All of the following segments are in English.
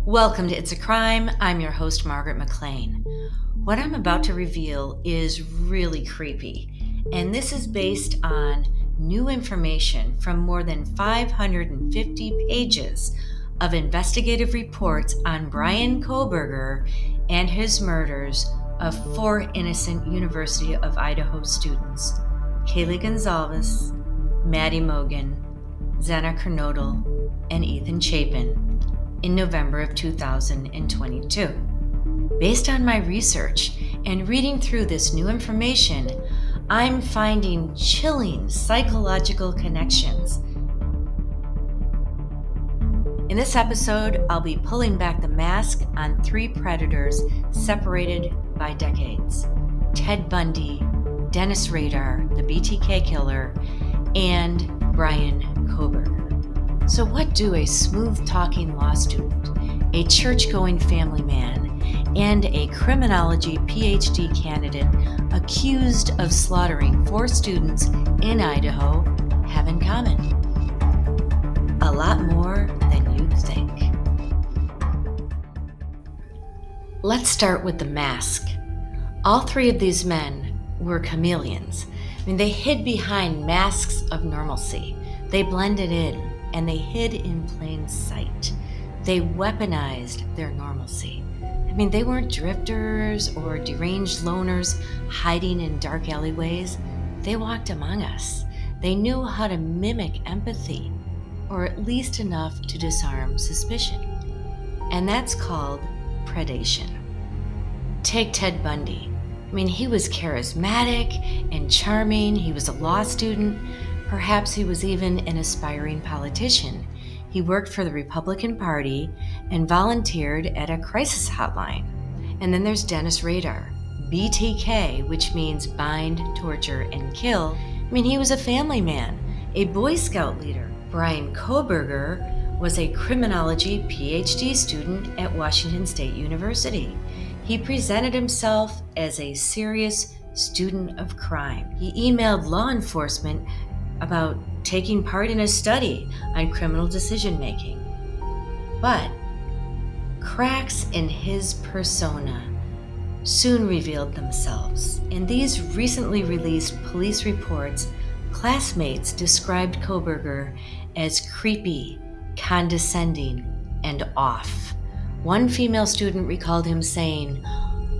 Welcome to It's a Crime. I'm your host, Margaret McLean. What I'm about to reveal is really creepy, and this is based on new information from more than 550 pages of investigative reports on Bryan Kohberger and his murders of 4 innocent University of Idaho students, Kaylee Goncalves, Maddie Mogan, Xana Kernodle, and Ethan Chapin, in November of 2022. Based on my research and reading through this new information, I'm finding chilling psychological connections. In this episode, I'll be pulling back the mask on 3 predators separated by decades: Ted Bundy, Dennis Rader, the BTK killer, and Bryan Kohberger. So what do a smooth-talking law student, a church-going family man, and a criminology PhD candidate accused of slaughtering 4 students in Idaho have in common? A lot more than you'd think. Let's start with the mask. All 3 of these men were chameleons. They hid behind masks of normalcy. They blended in, and they hid in plain sight. They weaponized their normalcy. They weren't drifters or deranged loners hiding in dark alleyways. They walked among us. They knew how to mimic empathy, or at least enough to disarm suspicion. And that's called predation. Take Ted Bundy. He was charismatic and charming. He was a law student. Perhaps he was even an aspiring politician. He worked for the Republican Party and volunteered at a crisis hotline. And then there's Dennis Rader, BTK, which means bind, torture, and kill. He was a family man, a Boy Scout leader. Bryan Kohberger was a criminology PhD student at Washington State University. He presented himself as a serious student of crime. He emailed law enforcement about taking part in a study on criminal decision-making. But cracks in his persona soon revealed themselves. In these recently released police reports, classmates described Kohberger as creepy, condescending, and off. One female student recalled him saying,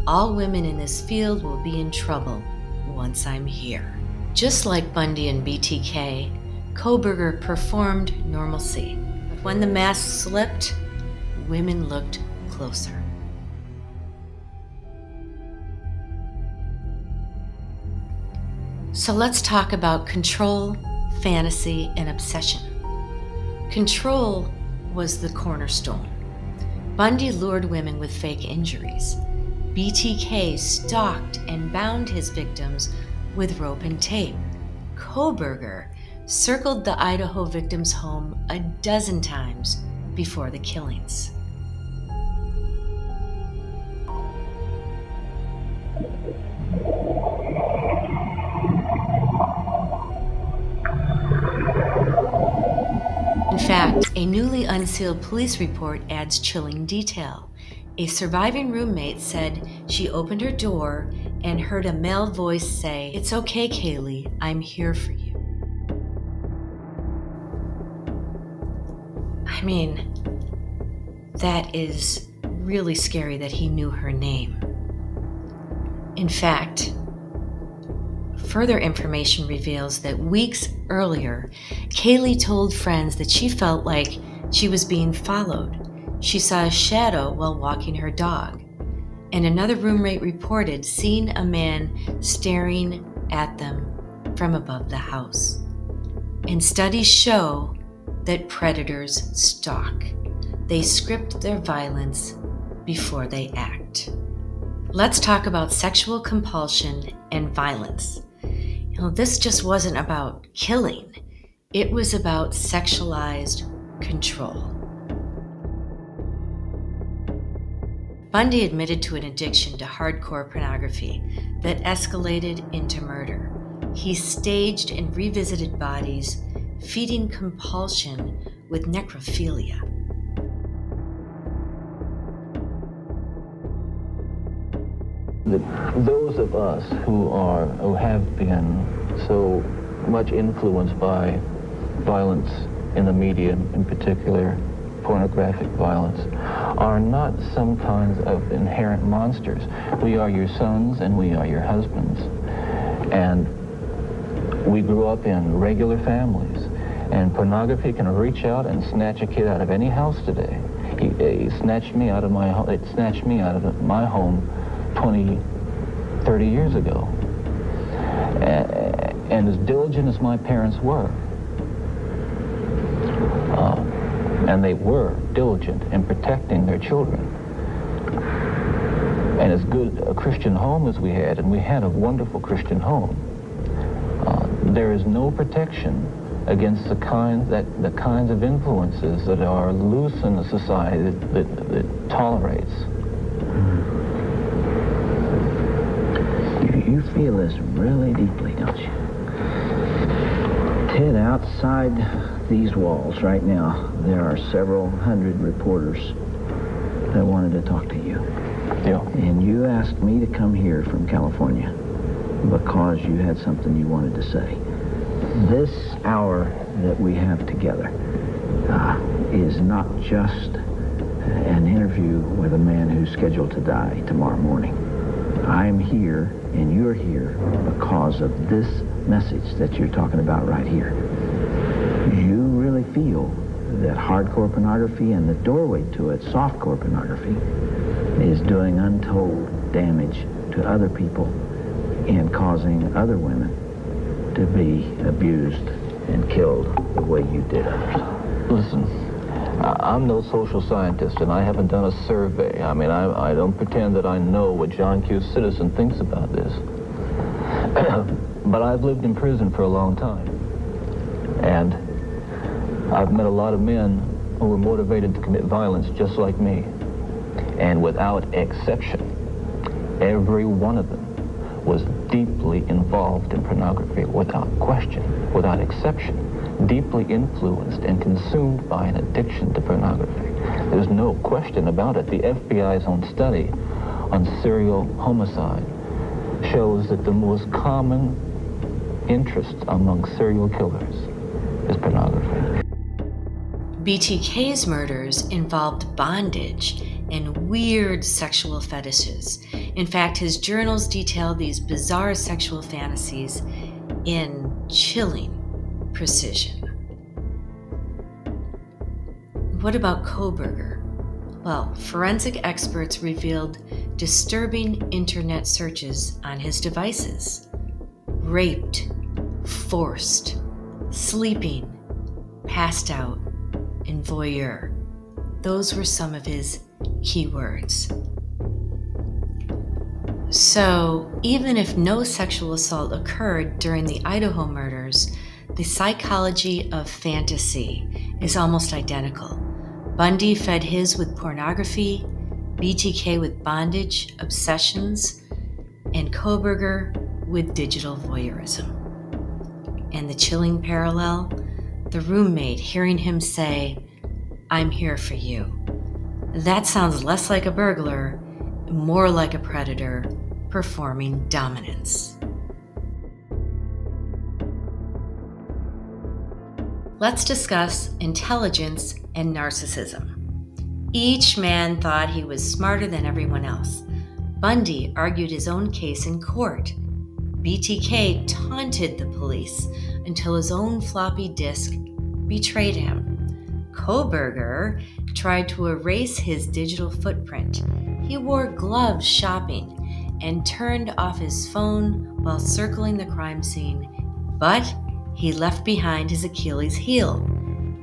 "All women in this field will be in trouble once I'm here." Just like Bundy and BTK, Kohberger performed normalcy. But when the mask slipped, women looked closer. So let's talk about control, fantasy, and obsession. Control was the cornerstone. Bundy lured women with fake injuries. BTK stalked and bound his victims with rope and tape. Kohberger circled the Idaho victim's home a dozen times before the killings. In fact, a newly unsealed police report adds chilling detail. A surviving roommate said she opened her door and heard a male voice say, "It's okay, Kaylee, I'm here for you." That is really scary that he knew her name. In fact, further information reveals that weeks earlier, Kaylee told friends that she felt like she was being followed. She saw a shadow while walking her dog. And another roommate reported seeing a man staring at them from above the house. And studies show that predators stalk. They script their violence before they act. Let's talk about sexual compulsion and violence. This just wasn't about killing. It was about sexualized control. Bundy admitted to an addiction to hardcore pornography that escalated into murder. He staged and revisited bodies, feeding compulsion with necrophilia. Those of us who have been so much influenced by violence in the media, in particular pornographic violence, are not some kinds of inherent monsters. We are your sons and we are your husbands. And we grew up in regular families. And pornography can reach out and snatch a kid out of any house today. He snatched me out of my home. It snatched me out of my home 20, 30 years ago. And as diligent as my parents were, and they were diligent in protecting their children, and as good a Christian home as we had, and we had a wonderful Christian home, there is no protection against the kinds of influences that are loose in a society that tolerates. You feel this really deeply, don't you? Ted, outside these walls right now, there are several hundred reporters that wanted to talk to you. Yeah. And you asked me to come here from California because you had something you wanted to say. This hour that we have together is not just an interview with a man who's scheduled to die tomorrow morning. I'm here and you're here because of this message that you're talking about right here. You really feel that hardcore pornography and the doorway to it, softcore pornography, is doing untold damage to other people and causing other women to be abused and killed the way you did others. Listen, I'm no social scientist, and I haven't done a survey. I mean, I don't pretend that I know what John Q. Citizen thinks about this. But I've lived in prison for a long time. And I've met a lot of men who were motivated to commit violence just like me. And without exception, every one of them was deeply involved in pornography, without question, without exception, deeply influenced and consumed by an addiction to pornography. There's no question about it. The FBI's own study on serial homicide shows that the most common interest among serial killers is pornography. BTK's murders involved bondage and weird sexual fetishes. In fact, his journals detail these bizarre sexual fantasies in chilling precision. What about Kohberger? Well, forensic experts revealed disturbing internet searches on his devices. Raped, forced, sleeping, passed out, and voyeur. Those were some of his keywords. So, even if no sexual assault occurred during the Idaho murders, the psychology of fantasy is almost identical. Bundy fed his with pornography, BTK with bondage, obsessions, and Kohberger with digital voyeurism. And the chilling parallel, the roommate hearing him say, "I'm here for you." That sounds less like a burglar, more like a predator performing dominance. Let's discuss intelligence and narcissism. Each man thought he was smarter than everyone else. Bundy argued his own case in court. BTK taunted the police until his own floppy disk betrayed him. Kohberger tried to erase his digital footprint. He wore gloves shopping and turned off his phone while circling the crime scene, but he left behind his Achilles heel,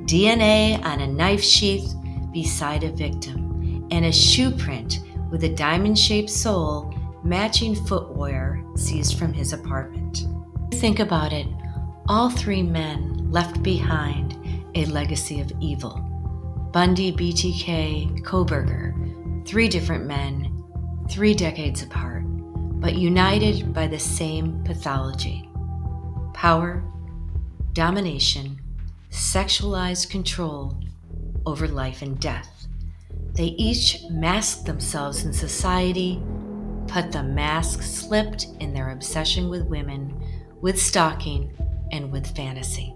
DNA on a knife sheath beside a victim, and a shoe print with a diamond-shaped sole matching footwear seized from his apartment. Think about it, all three men left behind a legacy of evil. Bundy, BTK, Kohberger, three different men, 3 decades apart, but united by the same pathology: power, domination, sexualized control over life and death. They each masked themselves in society, but the mask slipped in their obsession with women, with stalking, and with fantasy.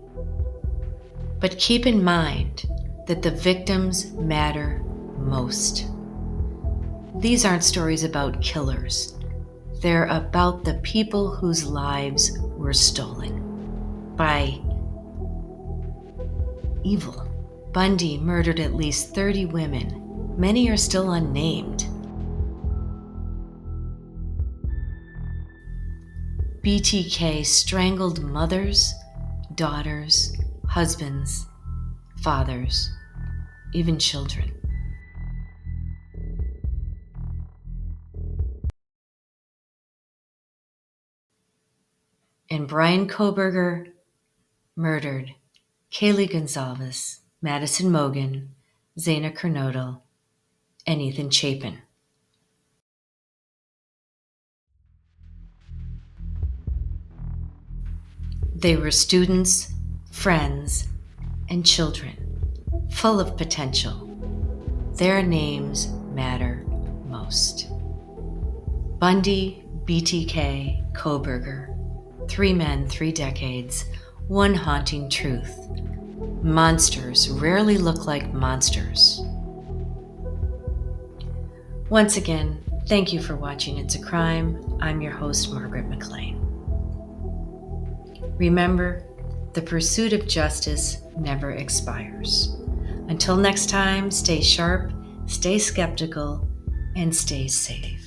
But keep in mind that the victims matter most. These aren't stories about killers. They're about the people whose lives were stolen by evil. Bundy murdered at least 30 women. Many are still unnamed. BTK strangled mothers, daughters, husbands, fathers, even children. And Bryan Kohberger murdered Kaylee Goncalves, Madison Mogen, Zaina Kernodle, and Ethan Chapin. They were students, friends, and children, full of potential. Their names matter most. Bundy, BTK, Kohberger. 3 men, 3 decades, one haunting truth. Monsters rarely look like monsters. Once again, thank you for watching It's a Crime. I'm your host, Margaret McLean. Remember, the pursuit of justice never expires. Until next time, stay sharp, stay skeptical, and stay safe.